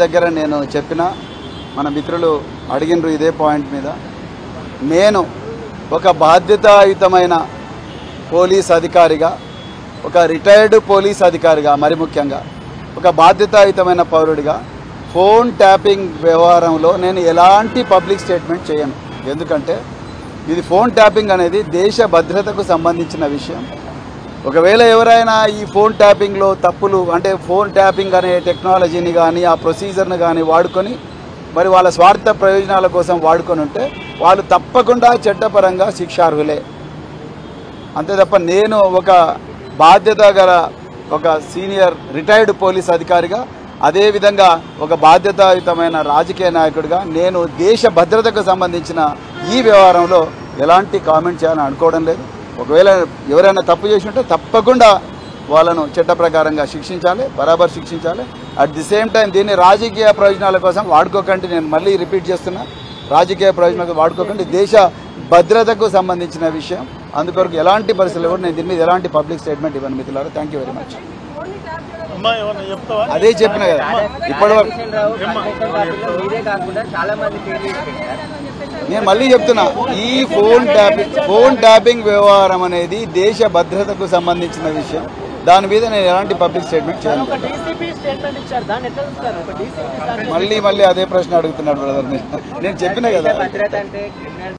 దగ్గర నేను చెప్పిన మన మిత్రులు అడిగినరు ఇదే పాయింట్ మీద నేను ఒక బాధ్యతాయుతమైన పోలీస్ అధికారిగా ఒక రిటైర్డ్ పోలీస్ అధికారిగా మరి ముఖ్యంగా ఒక బాధ్యతాయుతమైన పౌరుడిగా ఫోన్ ట్యాపింగ్ వ్యవహారంలో నేను ఎలాంటి పబ్లిక్ స్టేట్మెంట్ చేయను. ఎందుకంటే ఇది ఫోన్ ట్యాపింగ్ అనేది దేశ భద్రతకు సంబంధించిన విషయం. ఒకవేళ ఎవరైనా ఈ ఫోన్ ట్యాపింగ్లో తప్పులు అంటే ఫోన్ ట్యాపింగ్ అనే టెక్నాలజీని కానీ ఆ ప్రొసీజర్ని కానీ వాడుకొని మరి వాళ్ళ స్వార్థ ప్రయోజనాల కోసం వాడుకొని ఉంటే వాళ్ళు తప్పకుండా చట్టపరంగా శిక్షార్హులే. అంతే తప్ప నేను ఒక బాధ్యత గల ఒక సీనియర్ రిటైర్డ్ పోలీస్ అధికారిగా అదేవిధంగా ఒక బాధ్యతాయుతమైన రాజకీయ నాయకుడిగా నేను దేశ భద్రతకు సంబంధించిన ఈ వ్యవహారంలో ఎలాంటి కామెంట్ చేయాలని అనుకోవడం లేదు. ఒకవేళ ఎవరైనా తప్పు చేసి ఉంటే తప్పకుండా వాళ్ళను చట్ట ప్రకారంగా శిక్షించాలి, బరాబర్ శిక్షించాలి. అట్ ది సేమ్ టైం దీన్ని రాజకీయ ప్రయోజనాల కోసం వాడుకోకండి. నేను మళ్ళీ రిపీట్ చేస్తున్నా, రాజకీయ ప్రయోజనాలకు వాడుకోకండి. దేశ భద్రతకు సంబంధించిన విషయం. అందుకొరకు ఎలాంటి పరిస్థితులు కూడా నేను దీని మీద ఎలాంటి పబ్లిక్ స్టేట్మెంట్ ఇవ్వను మిత్రులారా. Thank you very much. అదే చెప్పిన కదా ఇప్పటివరకు నేను మళ్ళీ చెప్తున్నా, ఈ ఫోన్ ట్యాపింగ్ వ్యవహారం అనేది దేశ భద్రతకు సంబంధించిన విషయం. దాని మీద నేను ఎలాంటి పబ్లిక్ స్టేట్మెంట్ చేయను. మళ్ళీ అదే ప్రశ్న అడుగుతున్నాడు బ్రదర్. నేను చెప్పిన కదా.